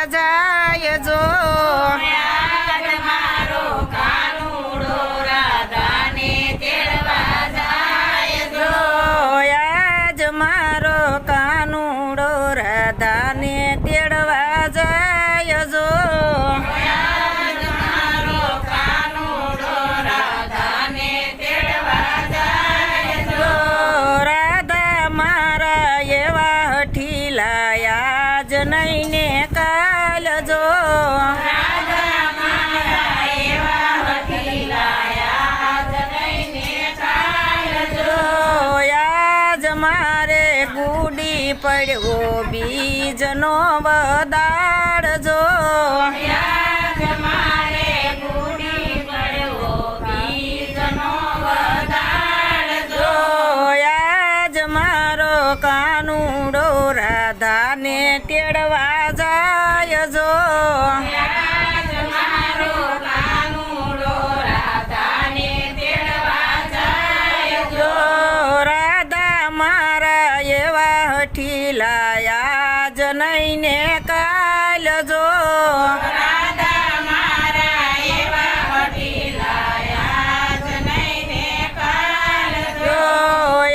જાય જો આજ મારો કાનુડો રાધાને તેડવા જાય જો આજ મારો કાનુડો રાધાને તેડવા જાય જો આજ મારો કાનુડો રાધાને તેડવા જાય જો રાધા મારા એવા હઠીલાયા જ નહીં ને કાલ જો રાધા મારા એવા હઠીલાયા જ નહીં ને કાલ જો આજ મારે ગુડી પડવો બીજનો વદાડ જો આજ મારે ગુડી પડવો બીજનો વધાર જો આજ મારો કાનુડો રાધાને તેડવા જાય જો આજ મારો કાનુડો રાધાને તેડવા જાય જો રાધા મારા એવા હઠીલાયા જ નહીં ને કાલ જો રાધા મારા એવા હઠીલાયા જ નહીં ને કાલ જો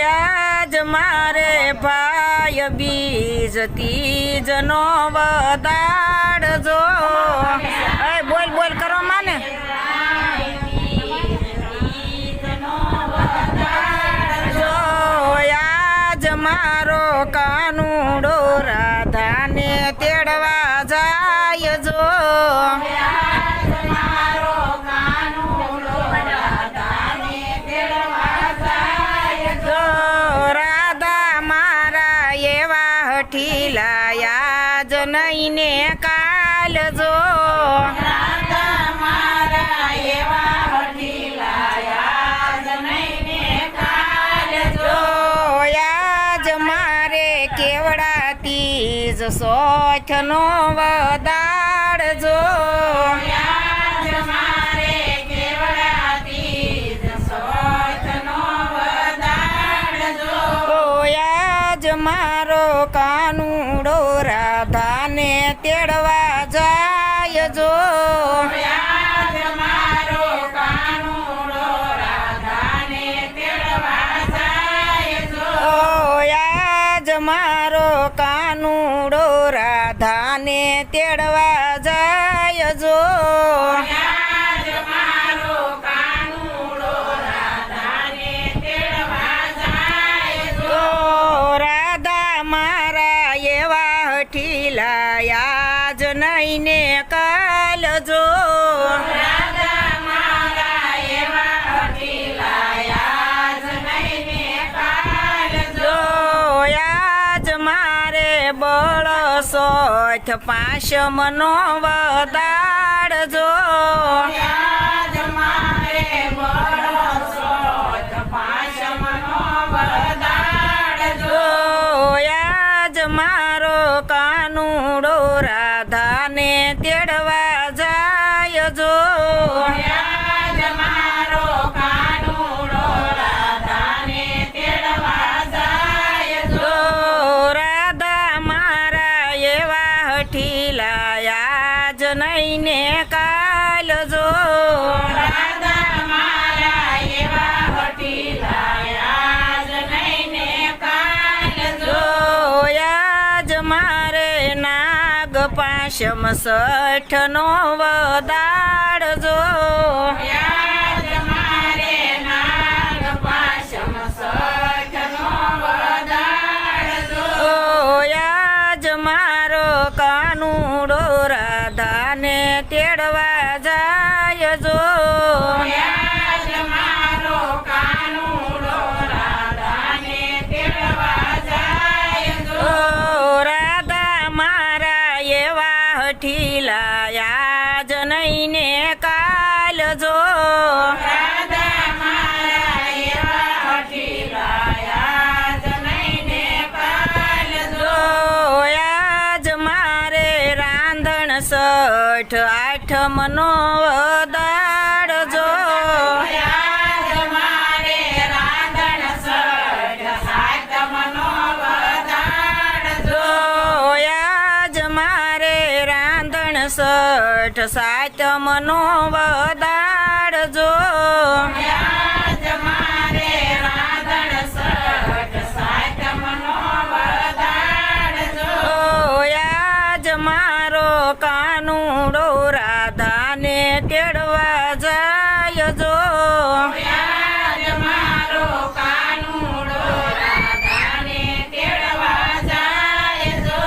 આજ મારે ભાઈ બીજ તીજનો વદાડ જો બોલ બોલ કરો માને જો આજ મારો કાનુડો રાધાને તેડવા જાય જો મારો કાનુડો રાધાને તેડવા જાય જો રાધા મારા એવા હઠીલાયા જ નહીં ને કાલ જો રાધા મારા એવા હઠીલાયા જ નહીં ને કાલ જો આજ મારે કેવડા તીજ સોઠનો વદાડ જો આજ મારે કેવડા તીજ સોઠનો વધાર જો આજ મારો કાનુડો રાધાને તેડવા જાય જો આજ મારો કાનુડો રાધાને તેડવા જાય જો આજ મારો કાનુડો રાધાને તેડવા જાય જો આજ મારો કાનુડો રાધાને તેડવા જાય જો રાધા મારા એવા હઠીલાયા જ નહીં ને કાલ જો રાધા મારા એવા હઠીલાયા જ નહીં ને કાલ જો આજ મારે બળ સોઠ પાંચમનો વદાડ જો આજ મારે બળો સોઠ પાંચમનો વધાર જો આજ મારો કાનુડો રાધાને તેડવા જાય જો આજ મારો કાનુડો રાધાને તેડવા જાય જો રાધા મારા એવા હઠીલાયા જ નહીં ને કાલ જો રાધા મારા એવા હઠીલાયા જ નહીં ને કાલ જો આજ મારે નાગ પાંચમ સઠનો વદાડ જો આજ મારે નાગ પાંચમ સઠનો વધાર જો આજ મારો કાનુડો રાધાને તેડવા જાય જો આજ મારો કાનુડો રાધાને તેડવા જાય જો રાધા મારા એવા હઠીલાયા જ નહીં ને કાલ જો રાધા મારા એવા હઠીલાયા જ નહીં ને કાલ જો આજ મારે રાંધણ સઠ આઠમનો દાડ જો આજ મારે રાંધણ સઠ સાતમનો વધાર જો આજ મારે રાંધણ સઠ સાતમનો વધારજો આજ મારે રાંધણ સઠ સાતમનો વધારજો. આજ મારો કાનુડો રાધાને તેડવા જાય જો આજ મારો કાનુડો રાધાને તેડવા જાય જો.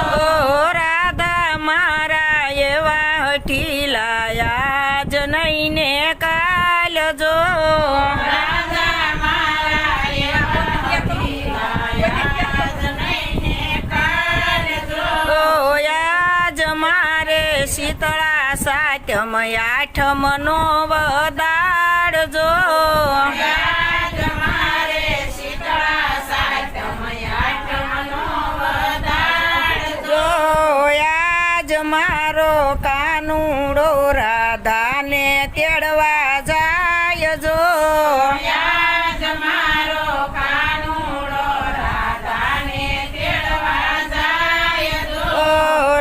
રાધા મારા એવા હઠીલાયા જ નહીં ને કાલ જો રાધા મારા એવા હઠીલાયા જ નહીં ને કાલ જો. આજ મારે શીતળા સાતમ આઠમનો વધારજો આજ મારે શીતળા સાતમ આઠમનો વધારજો. આજ મારો કાનુડો રાધાને તેડવા જાય જો આજ મારો કાનુડો રાધાને તેડવા જાય જો.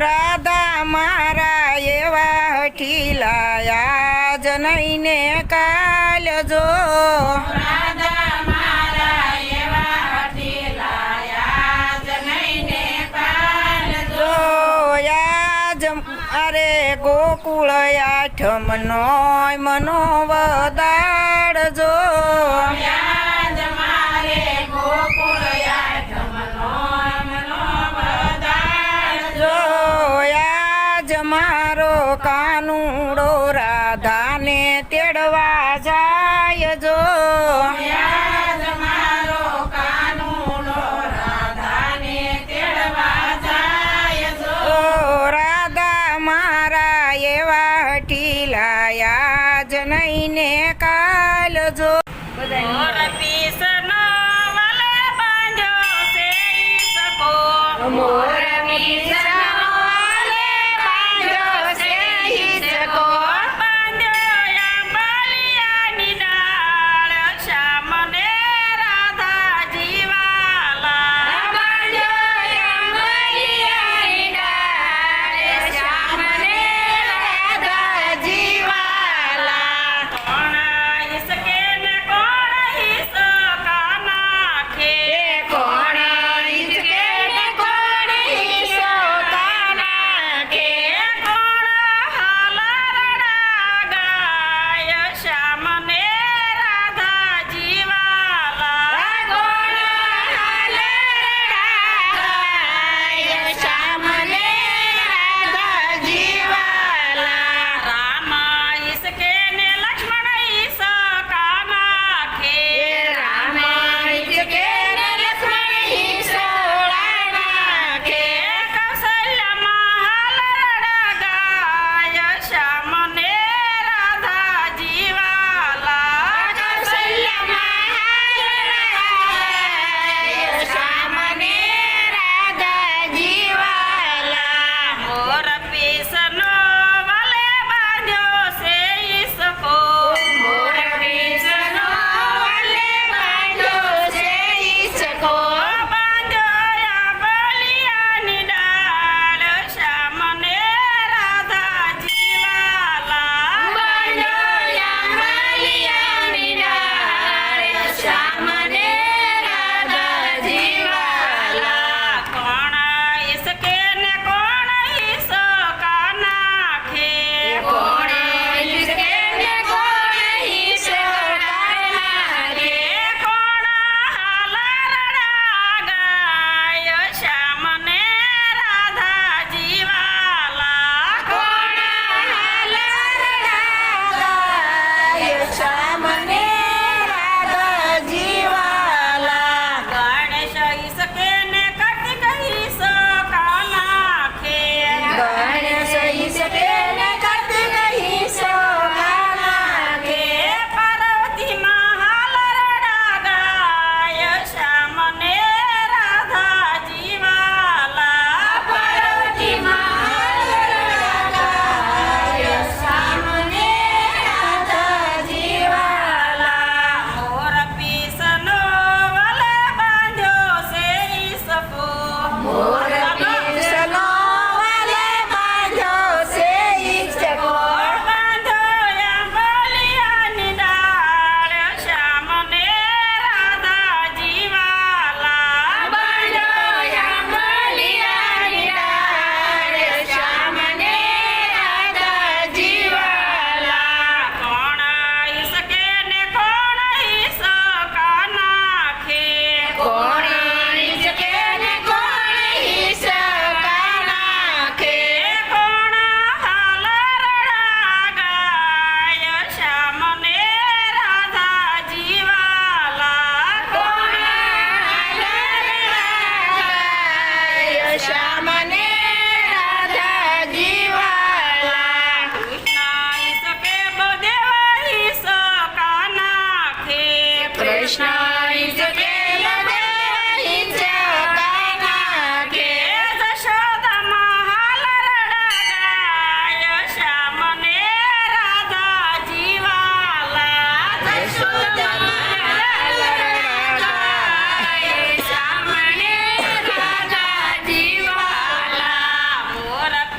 રાધા મારા એવા હઠીલાયા જ નહીં ને કાલ જો રાધા મારા એવા હઠીલાયા જ નહીં ને કાલ જો. આજ અરે ગોકુળ આઠમનો મનો વધારજો આજ મારે ગોકુળ આઠમનો મનો વધારજો. આજ મારો કાનુડો રાધાને તેડવા જાય જો આજ મારો કાનુડો રાધાને તેડવા જાય જો. રાધા મારા એવા હઠીલાયા જ નહીં ને કાલ જો મોર મીસનો વાલે બાંધ્યો છે હિસકો. બાંધ્યો અંબલિયાની ડાળ, શ્યામને રાધાજી વાલા. કોણ હિસકે ને કોણ હિસ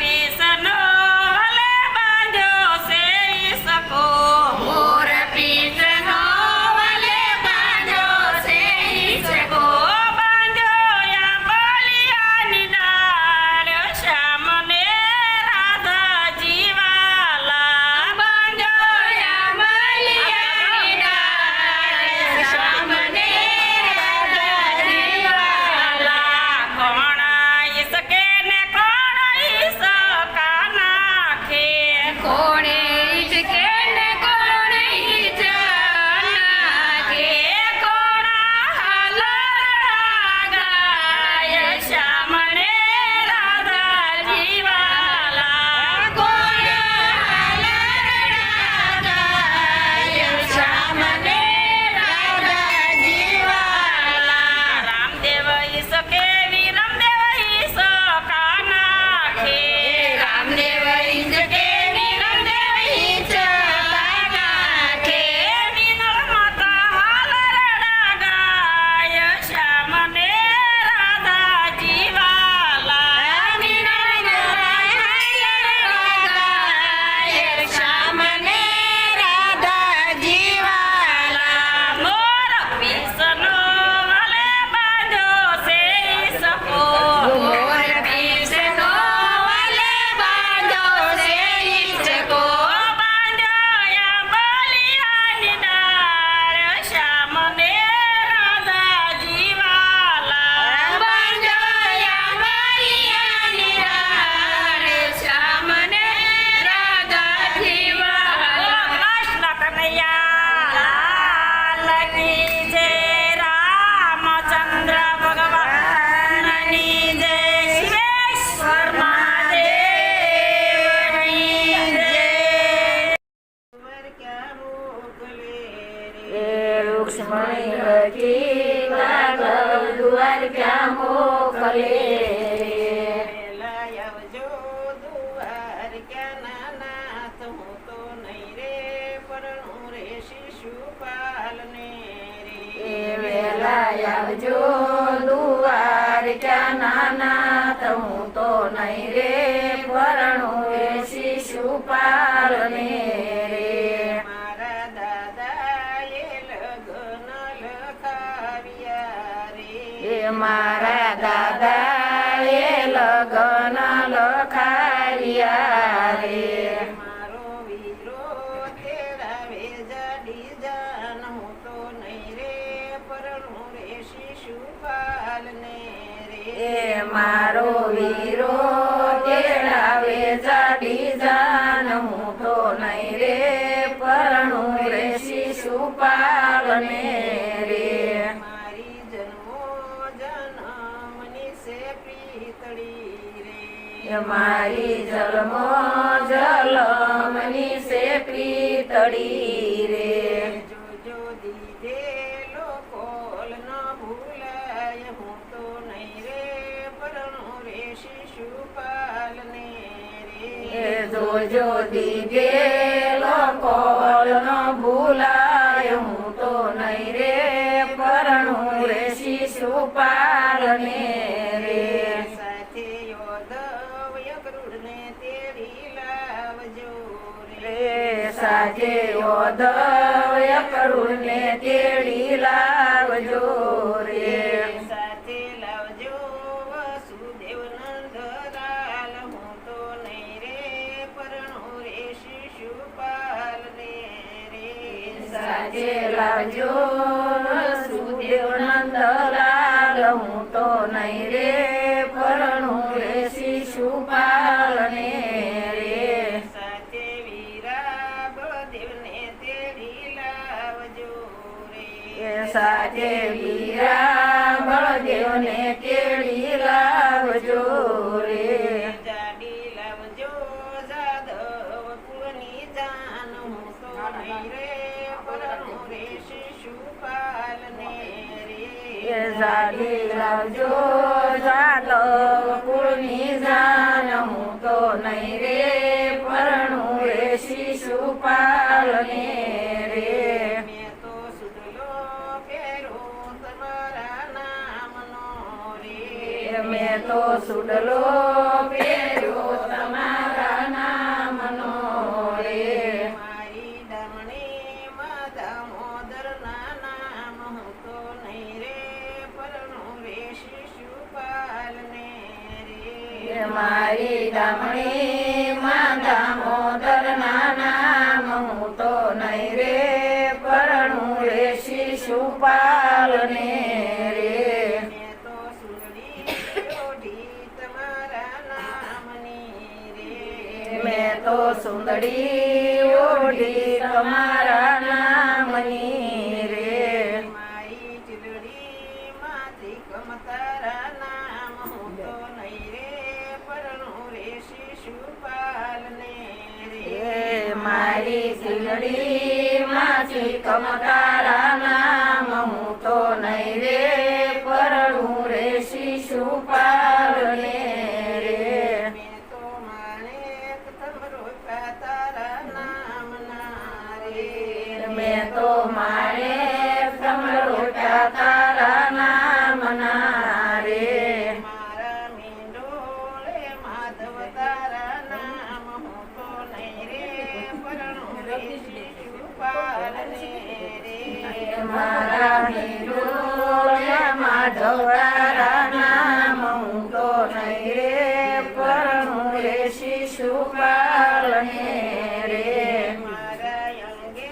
પીસનો હલે બાંધ્યો છે ઈસકો. મોર પીસનો હલે બાંધ્યો છે ઈસકો. બાંધ્યો યા બલિયાની ડાળ શ્યામને રાધા જીવાલા. બાંધ્યો યા બલિયાની ડાળ શ્યામને રાધા જીવાલા. કોણ ઈસકે ને કોણ ઈસકા નાખે. કોણ ઈસકે ને કોણ ઈસકા નાખે. કોણ હાલરડા ગાય શ્યામને રાધા જીવાલા. કોણ હાલરડા ગાય શ્યામને રાધા જીવાલા. રામદેવ ઈસકે વિરમદેવ ઈસકા નાખે. રામદેવ ઈસકે વિરમદેવ ઈસકા નાખે. વિનર માતા હાલરડા ગાય શ્યામને રાધા જીવાલા. વિનર માતા હાલરડા ગાય શ્યામને રાધા જીવાલા. મોર પીસનો હલે બાંધ્યો છે ઈસકો. મોર પીસનો હલે બાંધ્યો છે ઈસકો. બાંધ્યો યા બલિયાની ડાળ શ્યામને રાધા જીવાલા. બાંધ્યો યા બલિયાની ડાળ શ્યામને રાધા જીવાલા. કૃષ્ણ કનૈયા લાલ કી જય. રામચંદ્ર ભગવાનની જય. શિવેશ્વર મહાદેવની જય. રૂક્ષ્મણી રચી વાગલ દ્વાર ક્યાં મોકલે. આવજો દુવાર ક્યાં નાનાથ હું તો નહીં રે પરણું રે શિશુપાલને રે. વેલા આવજો દુવાર ક્યાં નાનાથ હું તો નહીં રે પરણું રે શિશુપાલને રે. મારા દાદાએ લગ્ન લખાવ્યા રે. એ મારા દાદાએ લગ્ન લખાવ્યા રે. મારો વીરો તેડાવે જાડી જાન હું તો નહીં રે પરણું રે શિશુપાલને રે. એ મારો વીરો તેડાવે જાડી જાન હું તો નહીં રે પરણું રે શિશુપાલને રે. મારી જન્મો જન્મની સે પ્રીતળી રે. એ મારી જન્મો જલમની સે પ્રીતળી રે. જોજો દીધે લોકોલ ન ભૂલાય હું તો નહીં રે પરણું રે શિશુપાલને એ રે. જોજો દીધેલો કોલ ન ભૂલાય હું તો નહીં રે પરણું રે શિશુપાલને રે. સાથે યોદવ્ય ગરુડને તેડી લાવજો રે રે. સાજે ઓધવ્ય કરુણને તેડી લાવજો રે. સાથે લાવજો વસુદેવ નંદલાલ હું તો નહીં રે પરણું રે શિશુપાલને રે. સાજે લાવજો સુદેવ નંદલાલ હું તો નહીં રે પરણું રે શિશુપાલને રે. સાથે વીરા બળદેવને તેડી લાવજો રે. સાજે વીરા બળદેવને તેડી લાવજો રે. જાડી લાવજો જાદવ કુળની જાન હું તો નહીં રે પરણું રે શિશુપાલને રે. જાડી લાવજો જાદવ કુળની જાન હું તો નહીં રે પરણું રે શિશુપાલને રે. મેં તો સુડલો પહેરો તમારા નામનો રે. મેં તો સુડલો પહેર્યો તમારા મેં તો સુંદડી ઓઢી તમારા નામની રે મારી ચીલડી માંથી કમતારા નામ હું તો નહીં રે પરણું રે શિશુપાલને એ મારી સિલડી માંથી કમતારા નામ હું તો નહીં રે પરણું રે શિશુપાલને રે મેં તો માણેક તમરો તારા નામ ના રે મેં તો મારે સમરોટા તારા નામ ના રે મારા મીંડોળે માધવ તારા નામ હું તો નહીં રે પરણું રે શિશુપાલને રે મારા હિંડોળિયા માધવ તારા નામ હું તો નહીં રે પરણું રે શિશુપાલને રે મારા અંગે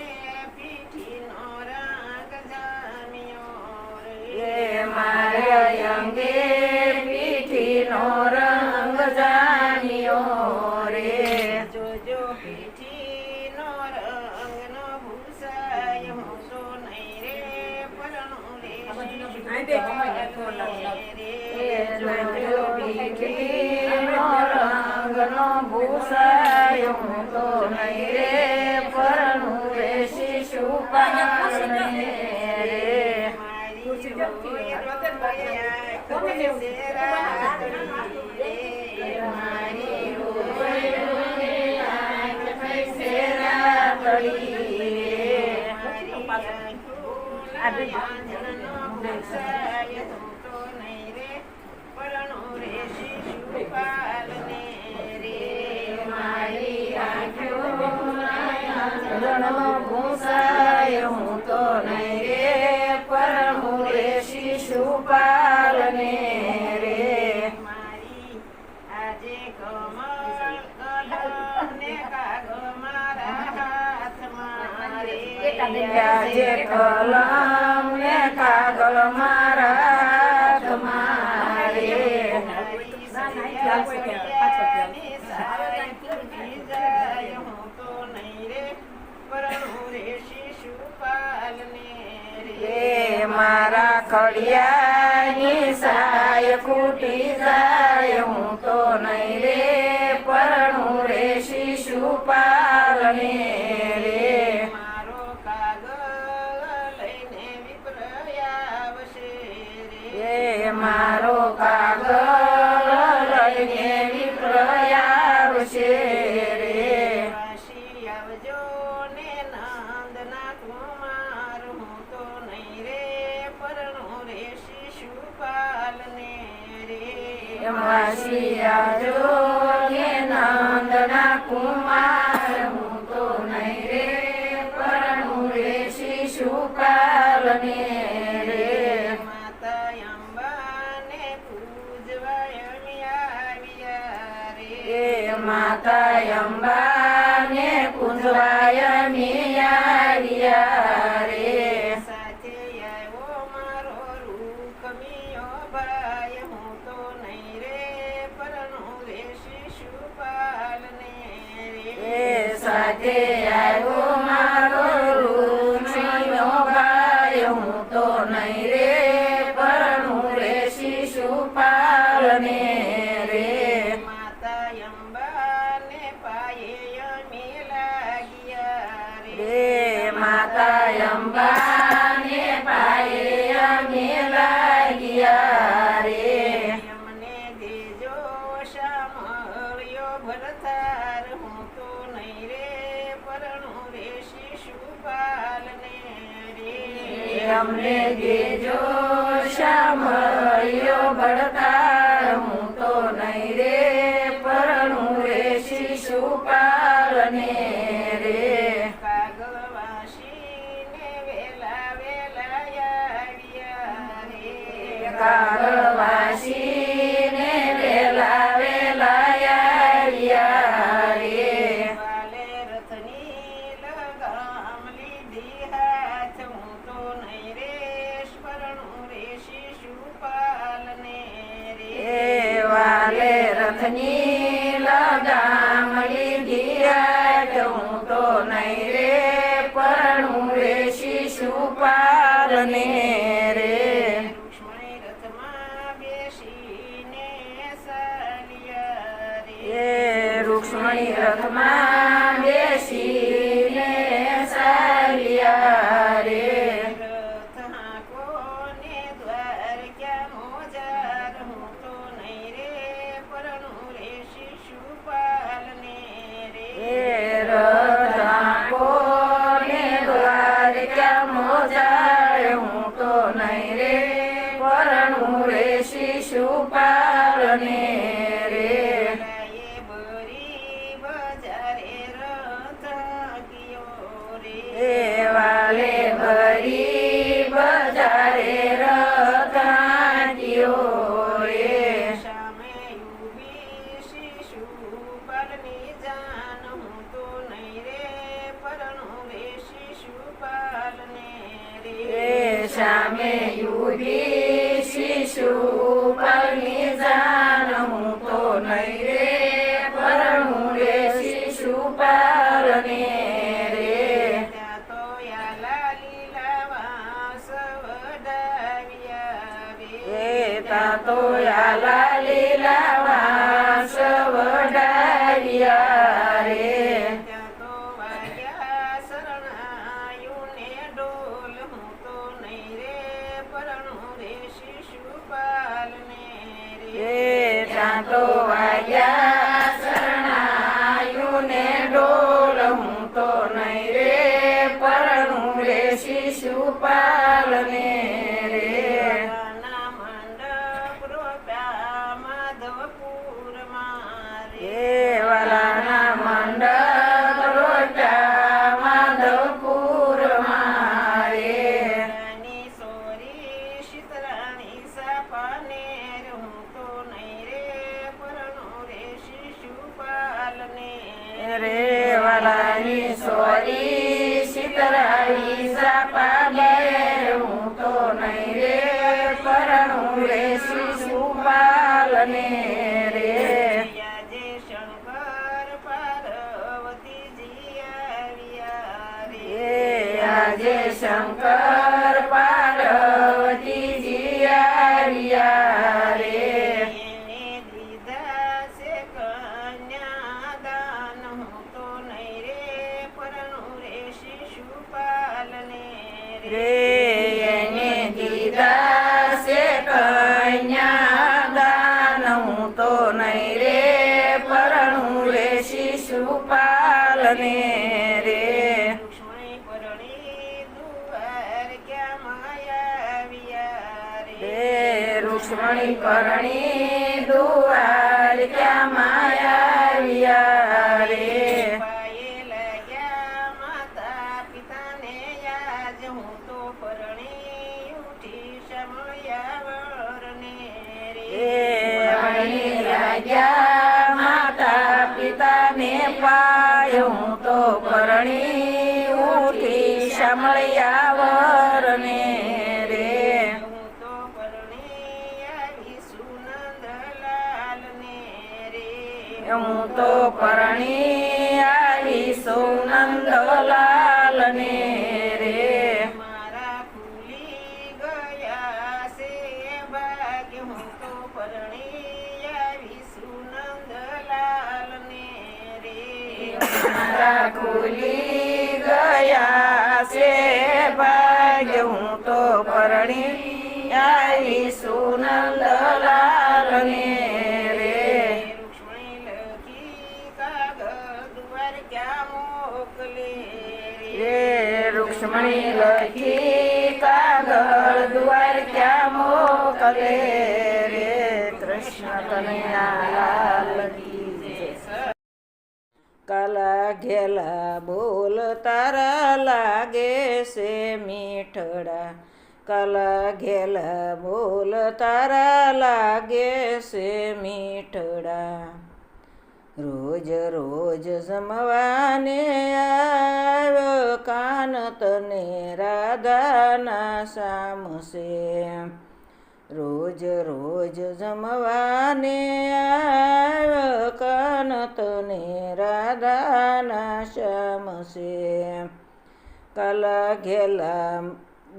પીઠીનો રંગ જામ્યો એ રે મારા અંગે પીઠીનો રંગ જામ્યો રે જોજો પીઠીનો રંગનો ભૂસાય હું તો નહીં રે પરણું રે શિશુપાલને એ રે જોજો પીઠીનો રંગનો ભૂસાય હું તો નહીં રે પરણું રે શિશુપાલને રે મારી રોય રોયા કરે રાતડી રે મારી રોય રોય આંખ થઈશે રાતડી રે મારી આંખોનો ભૂસાય હું તો નહીં રે પરણું રે શિશુપાલને રે આજે કમળ કલમ ને કાગળ મારા હાથમાં રે આજે કલમ ને કાગળ મારા હાથમાં રે એ મારા ખડિયાની સાય ખૂટી જાય હું તો નહીં રે પરણું રે શિશુપાલને રે મારો કાગળ લઈને વિપ્રયાવશે રે એ મારો કાગળ લઈને વિપ્રયાવશે રે વાસી આવજો ને નંદના કુમાર હું તો નહીં રે પરણું રે શિશુપાલને રે વાસી આવજો કે નંદના કુમાર હું તો નહીં રે પરણું રે શિશુપાલને રે માતા અંબાને પૂજવા અમે આવ્યા રે એ માતા અંબાને પૂજવાય મિયા રે સાથે આવ્યો મારો રૂકમિયો ભાઈ હું તો નહીં રે પરણું રે શિશુપાલને એ રે સાથે આવ્યો મારો રૂચિનો ભાઈ હું તો નહીં રે પરણું રે શિશુપાલને રે માતા અંબાને પાયે અમે લાગ્યા રે રે માતા અંબાને પાયે અમે લાગ્યા રે અમને દેજો સાંભળ્યો ભરતાર હું તો નહીં રે પરણું રે શિશુપાલને રે અમને દેજો સાંભળ્યો ભડતાર હું તો નહીં રે પરણું રે શિશુપાલને રે કાગળવાસીને વેલા વેલા આવ્યા રે કાગળવાસીને વેલા વેલા આવ્યા રે વાલે રથની લગામ લીધી હાથ હું તો નહીં રે પરણું રે શિશુપાલને રે એ વાલે રથની લગામડી રૂક્ષ્મણી રથમાં બેસીને ચાલ્યા રે રથ હાંકોને દ્વારકા મોજાર હું તો નહીં રે પરણું રે શિશુપાલને રે રથ આંકોને દ્વારકા મોજાર હું તો નહીં રે પરણું રે શિશુપાલને રે લાયે બરી બજારે રથ ગયો રે વાલે ભરી બજારે રથ હાંક્યો રે સામે ઊભી શિશુપાલની જાન હું તો નહીં રે પરણું રે શિશુપાલને રે સામે યુવી શિશુપાલની જાન હું તો નહીં રે પરણું રે શિશુપાલને રે ત્યાં તો યાલા લીલા વાસ વડાવ્યા રે તા તો યાલા લીલા વાસ વડાવ્યા રે ત્યાં તો વાગ્યા શરણાયુને ડોલ હું તો નહીં રે પરણું રે શિશુપાલને રે ત્યાં તો વાગ્યા શરણાયુને ડોલ હું તો નહીં રે પરણું રે શિશુપાલને રે ના મંડપ રોપ્યા માધવપુરમાં રે વાલાના મંડપ રોટ્યા માધવપુરમાં રે રાની સોરી શીતળાની સાપાને હું તો નહીં રે પરણું રે શિશુપાલને રે વાલાની સોરી શીતળાઈ સાપાને હું તો નહીં રે પરણું રે શિશુપાલને રે આજે શંકર પાર્વતીજી આવ્યા રે આજે શંકર પાર્વતીજી આવ્યા રે એને દીધા છે કન્યાદાન હું તો નહીં રે પરણું રે શિશુપાલને રે એને દીધા છે કન્યાદાન હું તો નહીં રે પરણું રે શિશુપાલને રે રૂક્ષ્મણી પરણી દ્વારકામાં આવ્યા રે રૂક્ષ્મણી પરણી દ્વારકામાં આવ્યા રે પાયે લાગ્યા માતા પિતાને યાજ હું તો પરણી ઉઠી સમયાવરને રે વળી લાગ્યા માતા પિતાને પાય હું તો પરણી ઉઠી શામળિયા વરને રે હું તો પરણી આવી સુનંદલાલને રે હું તો પરણી આવી સુનંદલાલને રે મારા ફૂલી ગયા છે ભાગ્ય હું તો પરણી આવી સુનંદલાલને રે મારા ખુલી ગયા છે ભાગ્ય હું તો પરણી આવી સુનંદલાલને રે રૂક્ષ્મણી લખી કાગળ દ્વારકા મોકલે રે રૂક્ષ્મણી લખી કાગળ દ્વારકા મોકલે રે કૃષ્ણ કનૈયા લાલ કી જય. કાલા ઘેલા બોલ તારા લાગે છે મીઠડા કાલા ઘેલા બોલ તારા લાગે છે મીઠડા રોજ રોજ જમવાને આવ્યો કાન તને રાધાના સામસે રોજ રોજ જમવાને આવ્યો કાન તને રાધાના શ્યામસે કાલા ઘેલા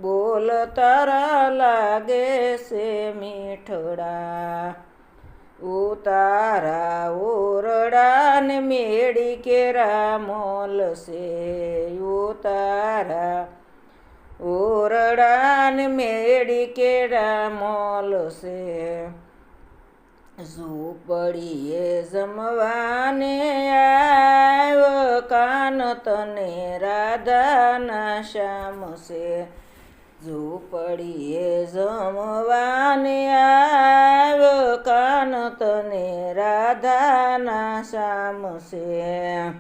બોલ તારા લાગે છે મીઠડા ઉતારા ઓરડાને મેળી કેરા મોલશે ઉતારા ઓરડાને મેળી કેરા મોલશે ઝૂંપડીએ જમવાને આવ્યો કાન તને રાધાના શ્યામશે ઝૂંપડીએ જમવાને આવ્યો કાન તને રાધાના શ્યામશે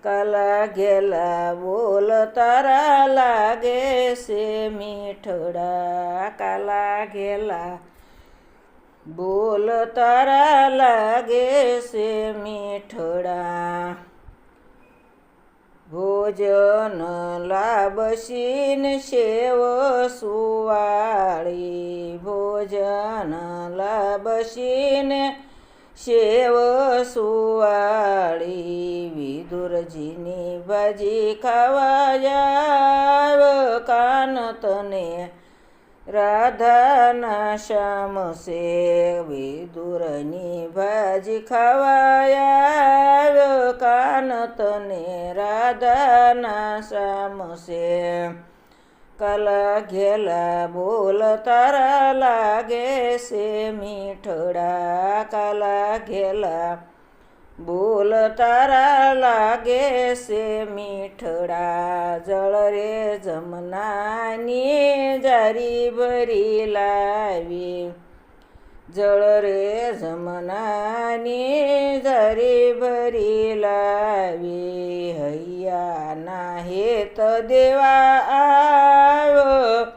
કાલા ઘેલા બોલ તારા લાગે છે મીઠડા કાલા ઘેલા બોલ તારા લાગે છે મીઠડા ભોજન લાબશીને સેવ સુવાળી ભોજન લાબશીને સેવ સુવાળી વિદુરજીની ભાજી ખાવા જાવ કાન તને રાધાના શ્યામશે વિદુરની ભાજી ખાવા આવ્યો કાન તને રાધાના શ્યામશે કાલા ઘેલા બોલ તારા લાગે છે મીઠડા કાલા ઘેલા બોલ તારા લાગે છે મીઠડા જળ રે જમનાની જારી ભરી લાવી જળ રે જમનાની જારી ભરી લાવી હૈયાના હેત દેવા આવ્યો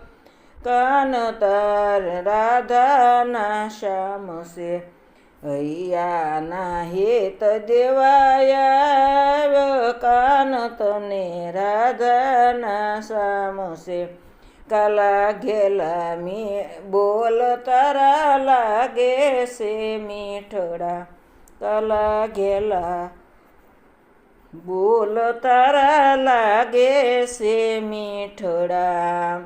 કાન તાર રાધાના શ્યામશે હૈયાના હેત દેવાયા કાન તને રાધાના શ્યામશે કાલા ઘેલા બોલ તારા લાગે છે મીઠડા કાલા ઘેલા બોલ તારા લાગે છે મીઠડા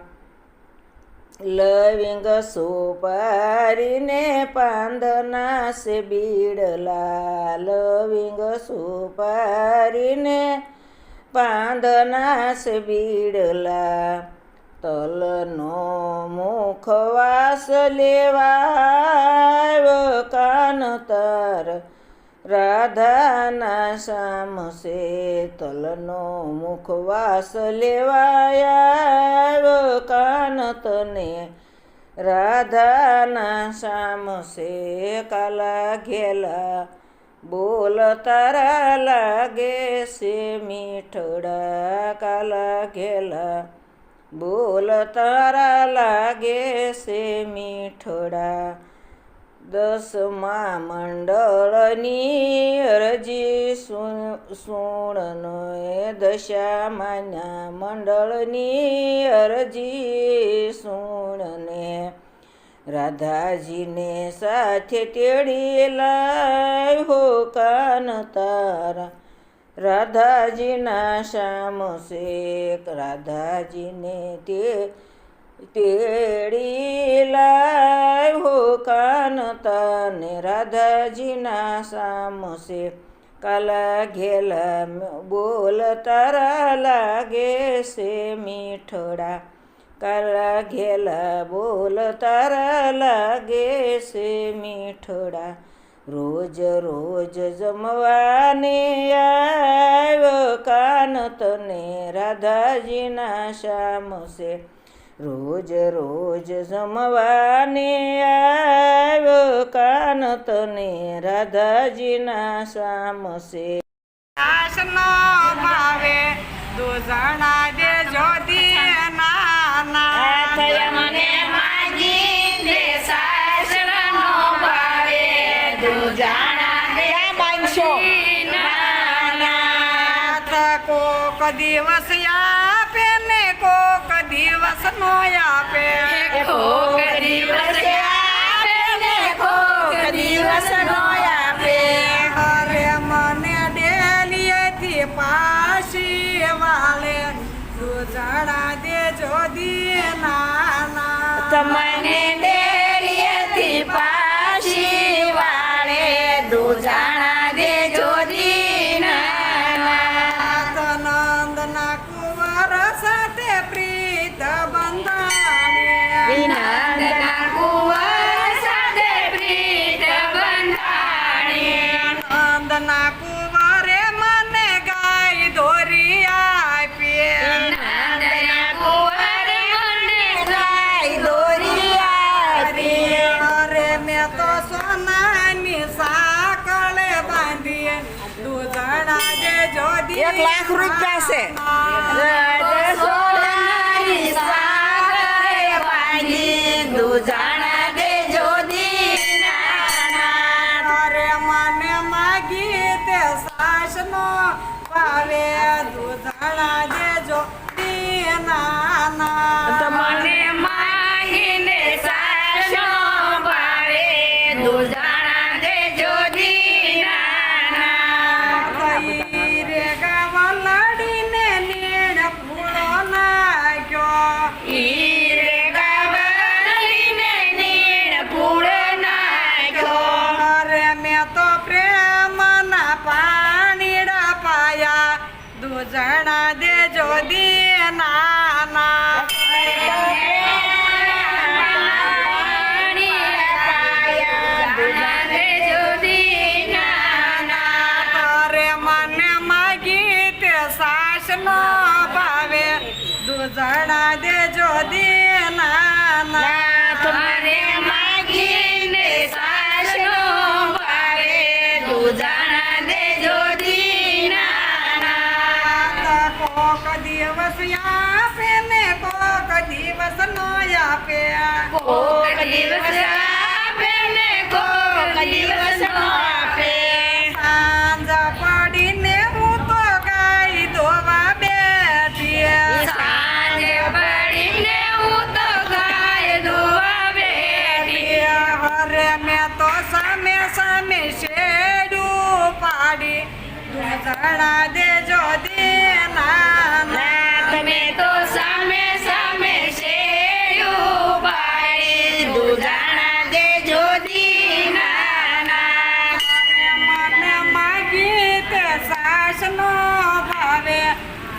લવિંગ સુપારીને પાંદના છે બીડલા લવિંગ સુપારીને પાંદના છે બીડલા તલનો મુખવાસ લેવા કાન તાર રાધાના શ્યામશે તલનો મુખવાસ લેવાયા કાન તને રાધાના શ્યામશે કાલા ઘેલા બોલ તારા લાગે છે મીઠડા કાલા ઘેલા બોલ તારા લાગે છે મીઠડા દસમા મંડળની અરજી સુણનો દશામાના મંડળની અરજી સુણને રાધાજીને સાથે તેડી લાવ્યો કાન તારા રાધાજીના શ્યામશે રાધાજીને તેડી લાવ્યો કાન તને રાધાજીના શ્યામશે કાલા ઘેલા બોલ તારા લાગે છે મીઠડા કાલા ઘેલા બોલ તારા લાગે છે મીઠડા રોજ રોજ જમવાને આવ્યો કાન તને રાધાજીના શ્યામશે રોજ રોજ જમવાને આવ્યો કાન તને રાધાજીના શ્યામશે આસનો ભાવે દૂધણા દેજો દીનાના મને માગી દે સાસરનો ભાવે દૂધણા દે બાંધશો કોક દિવસ આપે ને કોક દિવસ નો આપે કોક દિવસ આપે ને કોક દિવસ નો આપે હરે મને ડેલીએથી પાછી વાલે દૂધણા દેજો દીનાના તમને ડેરીએથી પાછી વા દેજો 1 લાખ રૂપિયા છે સોનારી સાગરે ભાંગી દુજાણા દેજો દીનાનાથ. અરે મને માગી તે સાસનો પાવે દૂધણા દેજો દીનાનાથ. મને માંગીને સાસનો ભાવે દુજાણા દેજો દીનાનાથ. કઈ રે ગાવા લડીને નીણ ફૂલો નાખ્યો ઈ રે ગાવડીને નીણ ફૂલ નાખ્યો. અરે મેં તો પ્રેમના પાણીડા પાયા દૂધણા દેજો દીનાનાથ. અરે મને માગી તે સાસનો ભાવે દૂધણા દેજો દીનાનાથ. તમારે માગીને સાસનો ભાવે દૂધણા દેજો દીનાનાથ. કોક દિવસ આપે ને કોક દિવસ નો આપે કોક દિવસ આપે ને કોક દિવસ નો આપે. સાંજ પડીને હું તો ગાય ધોવા બેઠી સાંજે પડીને હું તો ગાય ધોવા બેઠી. અરે મેં તો સામે સામે શેડું પાડી દૂધણા દેજો દીનાનાથ. તમે તો સામે સામે શેરડું પાડી દૂધણા દેજો દીનાનાથ. મને માગી તે સાસનો ભાવે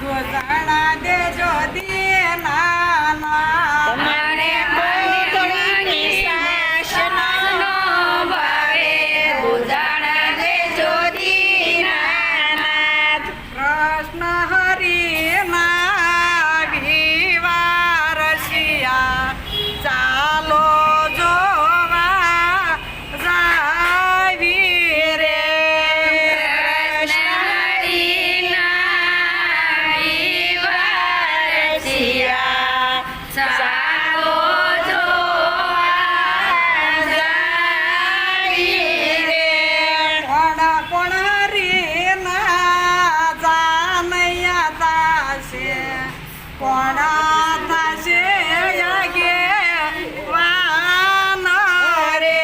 દૂધણા દેજો દીનાનાથ. તમારે માગી સાસનો ભાવે દૂધણા દેજો દીનાનાથ. કૃષ્ણ હરિના વિવા રસિયા ચાલો જોવા જાવી રે. કોણ કોણ હરિના જાનૈયા દાસે કોણ થશે યગે વાન રે.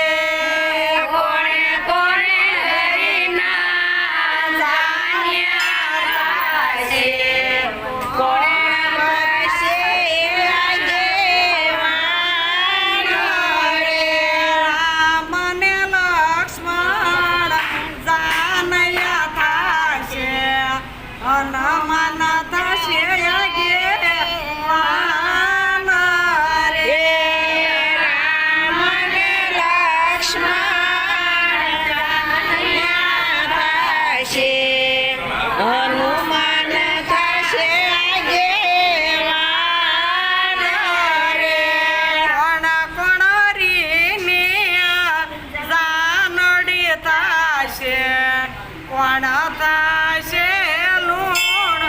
રામ ને લક્ષ્મણ જાનૈયા થાશે હનુમાન થશે યગે વાન રે. હનુમાન થશે આગેવાન રે. કોણ કોણ રીની જાનડી થાશે કોણ થાશે લૂણ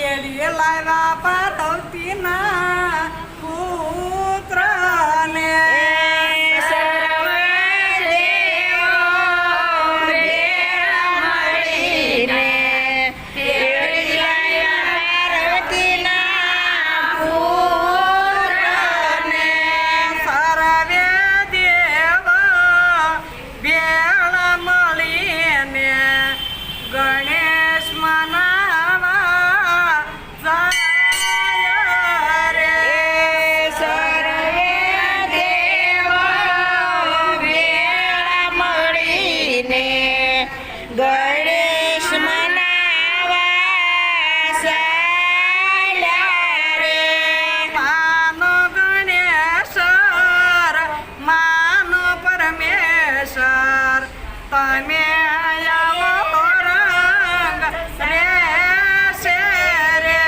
તેડી લાવ્યા પાર્વતીના પુત્રને ગણેશ મનાવા જાય રે સર્વે દેવો ભેળા મળીને ગણેશ મનાવા ચાલ્યા રે. માનો ગણેશ્વર માનો પરમેશ્વર તમે આવો રંગ રેશે રે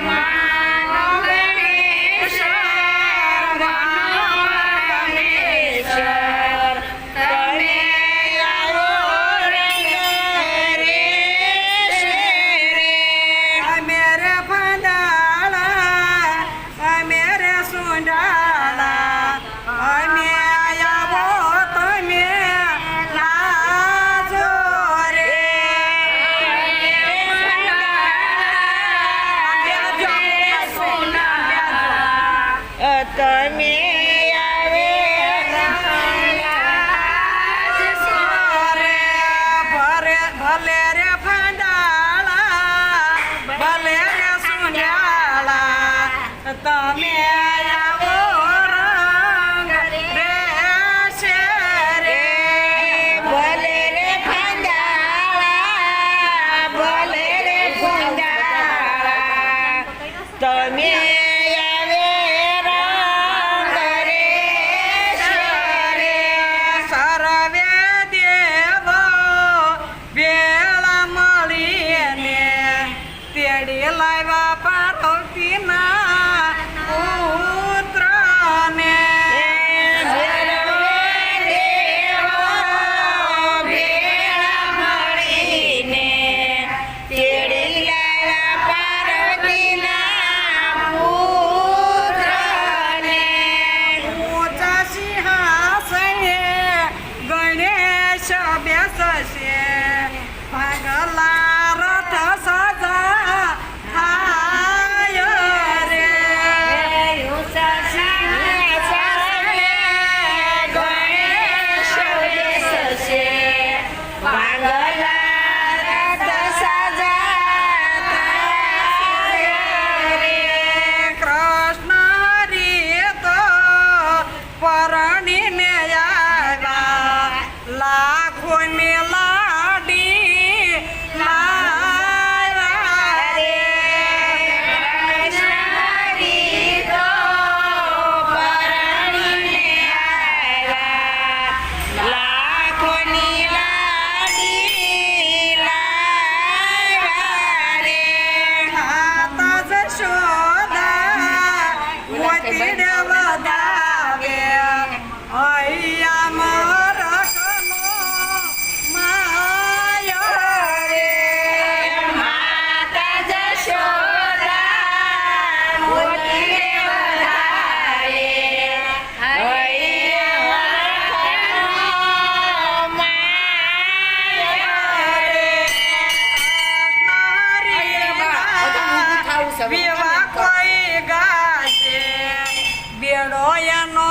માનો ગણેશ્વર પરમેશ્વર તમે આવો રંગ રેશે રે. અમે રે ભંડાળા અમે રે સુંડાળા અમે આવો તમે લાજો રે તમે આવે ભલે રે ભંડાળા ભલે રે સુંડાળા તમે આવો રંગ રેશે રે ભલે રે ફંદાળા ભલે રે ફંદાળા તમે આવે રંગ રેશે રે. સર્વે દેવો ભેળા મળીને તેડી લાવ્યા પાર્વતીના પુત્રને સર્વે દેવો ભેળા મળીને તેડી લાવ્યા પાર્વતીના પુત્રને. ઊંચા સિંહાસને ગણેશ બેસશે ભાગલા રથ સજા થાય રે ગણેશ બેસશે ભાગલા રથ સજાય રે. કૃષ્ણ હરિ તો પરણીને આવ્યા લાખોની લાડી લાવ્યા રે કૃષ્ણરી તો પરણીને આવ્યા લાખોની લાડી લાવ્યા રે. માતા જશોદા મોતીડે વધાવે અહીંયા મરકનો માયો રે માતા જશોદા મોતીડે વધારે હૈયા વિવાહ કોઈ ગાશે બેડો એનો